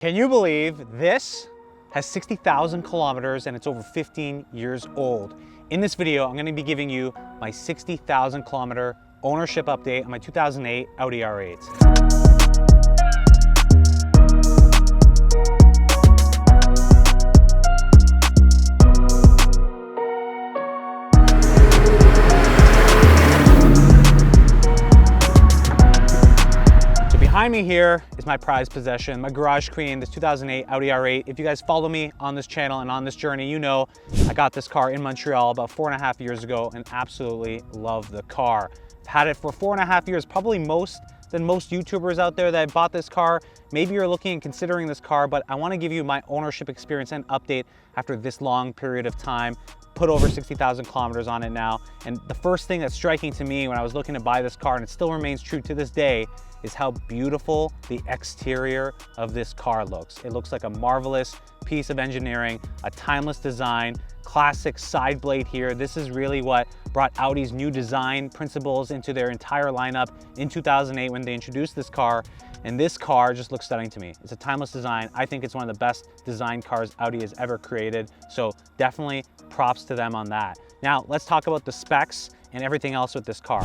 Can you believe this has 60,000 kilometers and it's over 15 years old? In this video, I'm going to be giving you my 60,000 kilometer ownership update on my 2008 Audi R8. Behind me here is my prized possession, my garage queen, this 2008 Audi R8. If you guys follow me on this channel and on this journey, you know I got this car in Montreal about 4.5 years ago and absolutely love the car. I've had it for 4.5 years, probably most YouTubers out there that bought this car. Maybe you're looking and considering this car, but I want to give you my ownership experience and update after this long period of time. Put over 60,000 kilometers on it now. And the first thing that's striking to me when I was looking to buy this car, and it still remains true to this day, is how beautiful the exterior of this car looks. It looks like a marvelous piece of engineering, a timeless design, classic side blade here. This is really what brought Audi's new design principles into their entire lineup in 2008 when they introduced this car. And this car just looks stunning to me. It's a timeless design. I think it's one of the best design cars Audi has ever created. So definitely props to them on that. Now let's talk about the specs and everything else with this car.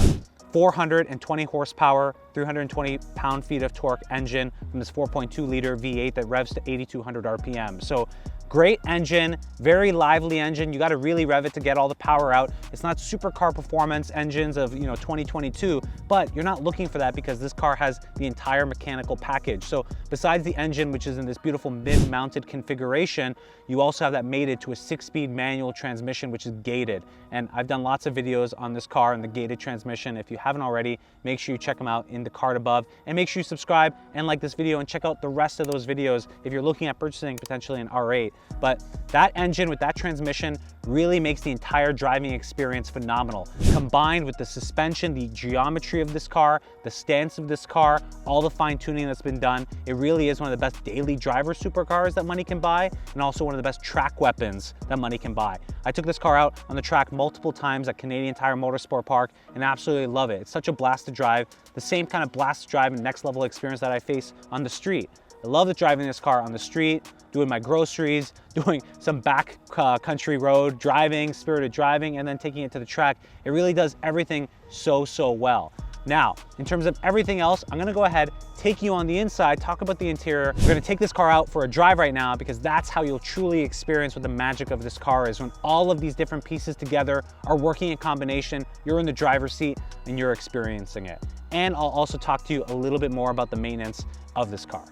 420 horsepower, 320 pound-feet of torque engine from this 4.2 liter V8 that revs to 8,200 RPM. So great engine, very lively engine. You got to really rev it to get all the power out. It's not supercar performance engines of 2022, but you're not looking for that because this car has the entire mechanical package. So besides the engine, which is in this beautiful mid-mounted configuration, you also have that mated to a 6-speed manual transmission, which is gated. And I've done lots of videos on this car and the gated transmission. If you haven't already, make sure you check them out in the card above, and make sure you subscribe and like this video and check out the rest of those videos if you're looking at purchasing potentially an R8. But that engine with that transmission really makes the entire driving experience phenomenal. Combined with the suspension, the geometry of this car, the stance of this car, all the fine tuning that's been done, it really is one of the best daily driver supercars that money can buy, and also one of the best track weapons that money can buy. I took this car out on the track multiple times at Canadian Tire Motorsport Park and absolutely love it. It's such a blast to drive, the same kind of blast to drive and next level experience that I face on the street. I love driving this car on the street, doing my groceries, doing some back country road driving, spirited driving, and then taking it to the track. It really does everything so well. Now, in terms of everything else, I'm gonna go ahead, take you on the inside, talk about the interior. We're gonna take this car out for a drive right now because that's how you'll truly experience what the magic of this car is. When all of these different pieces together are working in combination, you're in the driver's seat and you're experiencing it. And I'll also talk to you a little bit more about the maintenance of this car.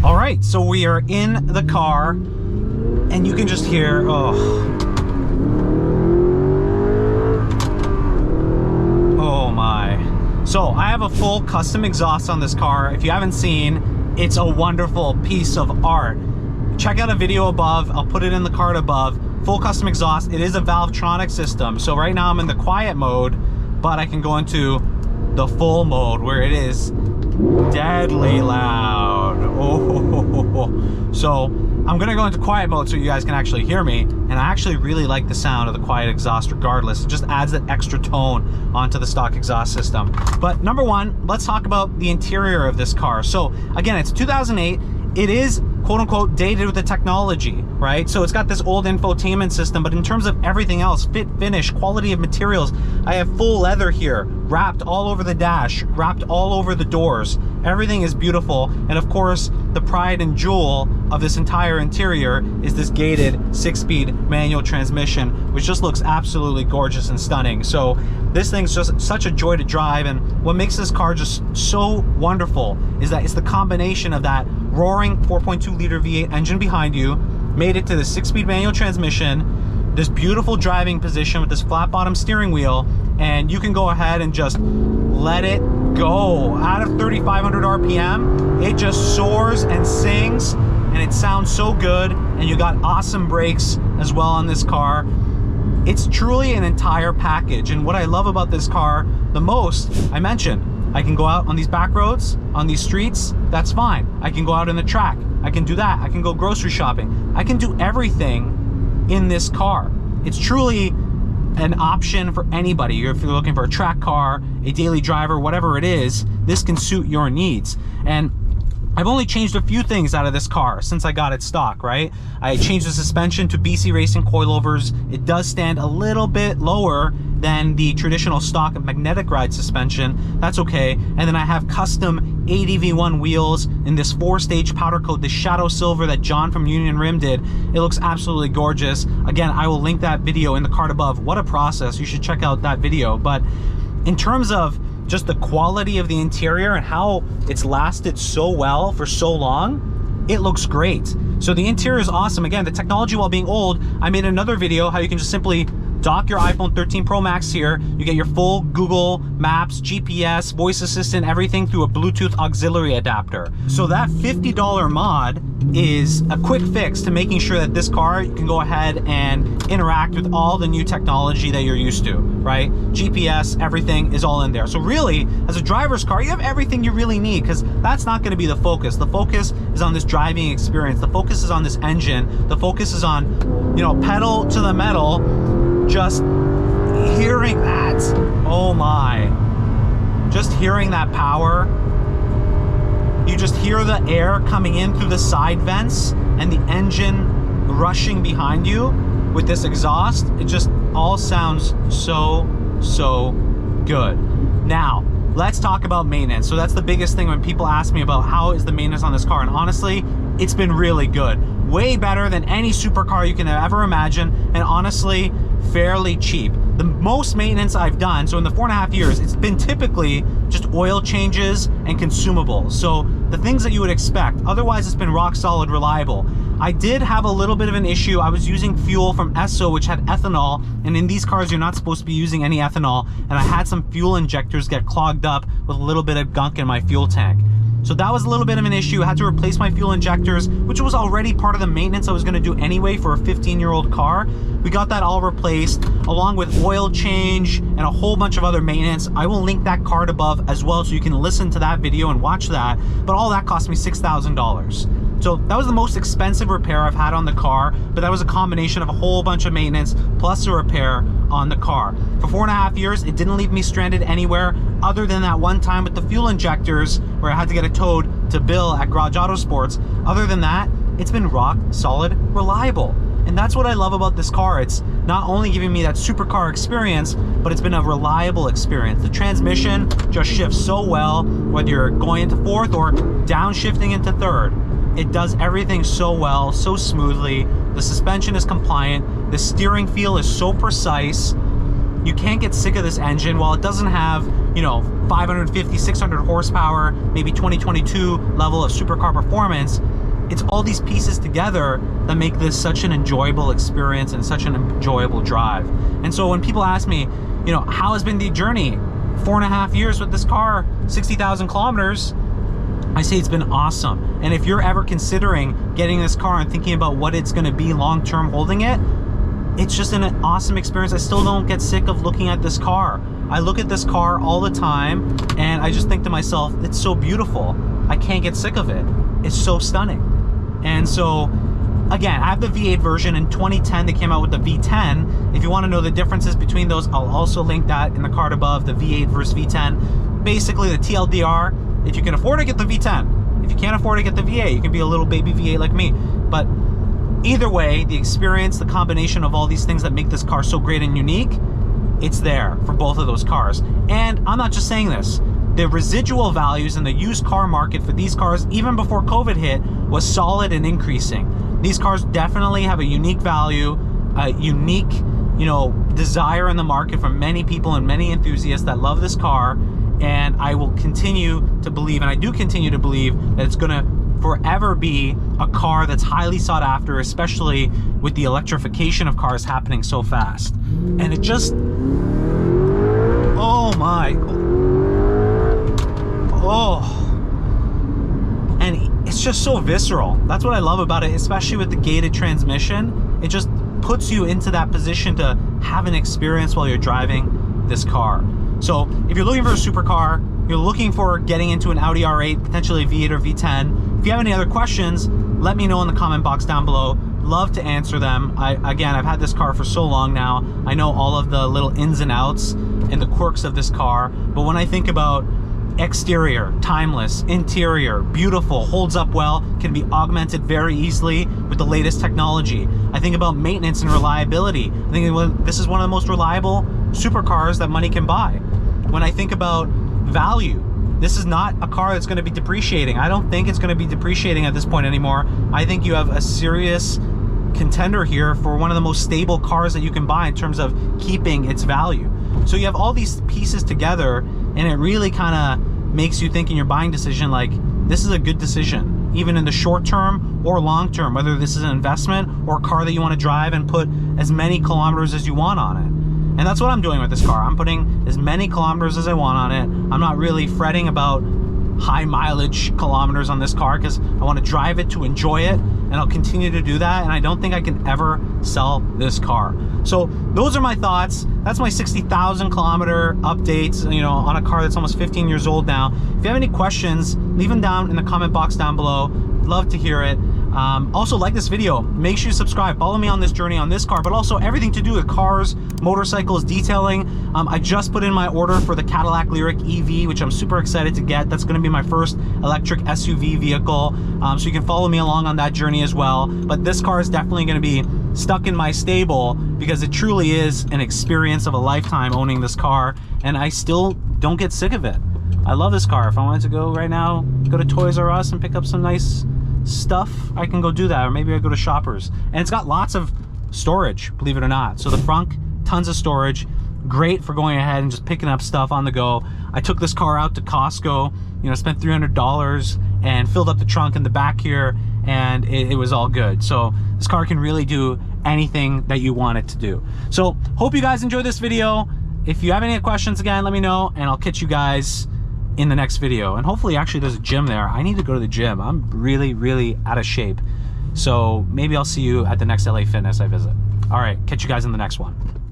All right, so we are in the car and you can just hear, oh my. So I have a full custom exhaust on this car. If you haven't seen, it's a wonderful piece of art. Check out a video above, I'll put it in the card above. Full custom exhaust, it is a Valvetronic system. So right now I'm in the quiet mode, but I can go into the full mode where it is deadly loud. Oh, so I'm gonna go into quiet mode so you guys can actually hear me, and I actually really like the sound of the quiet exhaust regardless. It just adds that extra tone onto the stock exhaust system. But number one, let's talk about the interior of this car. So again, it's 2008. It is quote unquote dated with the technology, right? So it's got this old infotainment system, but in terms of everything else, fit, finish, quality of materials, I have full leather here, wrapped all over the dash, wrapped all over the doors. Everything is beautiful. And of course, the pride and jewel of this entire interior is this gated 6-speed manual transmission, which just looks absolutely gorgeous and stunning. So this thing's just such a joy to drive. And what makes this car just so wonderful is that it's the combination of that roaring 4.2 liter V8 engine behind you, made it to the 6-speed manual transmission, this beautiful driving position with this flat bottom steering wheel, and you can go ahead and just let it go. Out of 3,500 RPM, it just soars and sings, and it sounds so good, and you got awesome brakes as well on this car. It's truly an entire package, and what I love about this car the most, I mentioned, I can go out on these back roads, on these streets, that's fine. I can go out in the track, I can do that. I can go grocery shopping. I can do everything in this car. It's truly an option for anybody. If you're looking for a track car, a daily driver, whatever it is, this can suit your needs. And I've only changed a few things out of this car since I got it stock, right? I changed the suspension to BC Racing coilovers. It does stand a little bit lower than the traditional stock magnetic ride suspension. That's okay. And then I have custom ADV1 wheels in this 4-stage powder coat, the shadow silver that John from Union Rim did. It looks absolutely gorgeous. Again, I will link that video in the card above. What a process. You should check out that video. But in terms of just the quality of the interior and how it's lasted so well for so long, it looks great. So the interior is awesome. Again, the technology, while being old, I made another video how you can just simply dock your iPhone 13 Pro Max here. You get your full Google Maps, GPS, voice assistant, everything through a Bluetooth auxiliary adapter. So that $50 mod is a quick fix to making sure that this car, you can go ahead and interact with all the new technology that you're used to, right? GPS, everything is all in there. So really, as a driver's car, you have everything you really need, because that's not going to be the focus. The focus is on this driving experience. The focus is on this engine. The focus is on, you know, pedal to the metal. Just hearing that, oh my, just hearing that power. You just hear the air coming in through the side vents and the engine rushing behind you with this exhaust. It just all sounds so good. Now, let's talk about maintenance. So that's the biggest thing when people ask me about how is the maintenance on this car. And honestly, it's been really good. Way better than any supercar you can ever imagine. And honestly, fairly cheap. The most maintenance I've done, so in the 4.5 years, it's been typically just oil changes and consumables. So the things that you would expect. Otherwise, it's been rock solid reliable. I did have a little bit of an issue. I was using fuel from Esso, which had ethanol, and in these cars, you're not supposed to be using any ethanol. And I had some fuel injectors get clogged up with a little bit of gunk in my fuel tank. So that was a little bit of an issue. I had to replace my fuel injectors, which was already part of the maintenance I was gonna do anyway for a 15-year-old car. We got that all replaced, along with oil change and a whole bunch of other maintenance. I will link that card above as well, so you can listen to that video and watch that. But all that cost me $6,000. So that was the most expensive repair I've had on the car, but that was a combination of a whole bunch of maintenance plus a repair on the car. For 4.5 years, it didn't leave me stranded anywhere other than that one time with the fuel injectors where I had to get it towed to Bill at Garage Auto Sports. Other than that, it's been rock solid reliable. And that's what I love about this car. It's not only giving me that supercar experience, but it's been a reliable experience. The transmission just shifts so well, whether you're going into fourth or downshifting into third. It does everything so well, so smoothly. The suspension is compliant. The steering feel is so precise. You can't get sick of this engine. While it doesn't have, you know, 550, 600 horsepower, maybe 2022 level of supercar performance, it's all these pieces together that make this such an enjoyable experience and such an enjoyable drive. And so when people ask me, you know, how has been the journey? 4.5 years with this car, 60,000 kilometers. I say it's been awesome. And if you're ever considering getting this car and thinking about what it's gonna be long-term holding it, it's just an awesome experience. I still don't get sick of looking at this car. I look at this car all the time and I just think to myself, it's so beautiful. I can't get sick of it. It's so stunning. And so, again, I have the V8 version. In 2010, they came out with the V10. If you wanna know the differences between those, I'll also link that in the card above, the V8 versus V10. Basically, the TLDR, if you can afford to get the V10. If you can't afford to get the V8, you can be a little baby V8 like me. But either way, the experience, the combination of all these things that make this car so great and unique, it's there for both of those cars. And I'm not just saying this. The residual values in the used car market for these cars, even before COVID hit, was solid and increasing. These cars definitely have a unique value, a unique, you know, desire in the market from many people and many enthusiasts that love this car. And I will continue to believe, and I do continue to believe, that it's gonna forever be a car that's highly sought after, especially with the electrification of cars happening so fast. And it just, oh my, oh. And it's just so visceral. That's what I love about it, especially with the gated transmission. It just puts you into that position to have an experience while you're driving this car. So if you're looking for a supercar, you're looking for getting into an Audi R8, potentially a V8 or V10, if you have any other questions, let me know in the comment box down below. Love to answer them. Again, I've had this car for so long now. I know all of the little ins and outs and the quirks of this car. But when I think about, Exterior, timeless. Interior, beautiful, holds up well, can be augmented very easily with the latest technology. I think about maintenance and reliability. I think this is one of the most reliable supercars that money can buy. When I think about value, this is not a car that's going to be depreciating. I don't think it's going to be depreciating at this point anymore. I think you have a serious contender here for one of the most stable cars that you can buy in terms of keeping its value. So you have all these pieces together, and it really kind of makes you think in your buying decision, like, this is a good decision, even in the short term or long term, whether this is an investment or a car that you want to drive and put as many kilometers as you want on it. And that's what I'm doing with this car. I'm putting as many kilometers as I want on it. I'm not really fretting about high mileage kilometers on this car because I want to drive it to enjoy it, and I'll continue to do that, and I don't think I can ever sell this car. So those are my thoughts. That's my 60,000 kilometer updates, you know, on a car that's almost 15 years old now. If you have any questions, leave them down in the comment box down below. Love to hear it. Also, like this video, make sure you subscribe, follow me on this journey on this car, but also everything to do with cars, motorcycles, detailing. I just put in my order for the Cadillac Lyriq EV, which I'm super excited to get. That's going to be my first electric SUV vehicle, so you can follow me along on that journey as well. But this car is definitely going to be stuck in my stable because it truly is an experience of a lifetime owning this car, and I still don't get sick of it. I love this car. If I wanted to go right now, go to Toys R Us and pick up some nice stuff, I can go do that, or maybe I go to Shoppers. And it's got lots of storage, believe it or not. So the front, tons of storage, great for going ahead and just picking up stuff on the go. I took this car out to Costco, you know, spent $300 and filled up the trunk in the back here, and it was all good. So this car can really do anything that you want it to do. So hope you guys enjoyed this video. If you have any questions, again, let me know, and I'll catch you guys in the next video. And hopefully, actually, there's a gym there. I need to go to the gym. I'm really out of shape. So maybe I'll see you at the next LA Fitness I visit. All right, catch you guys in the next one.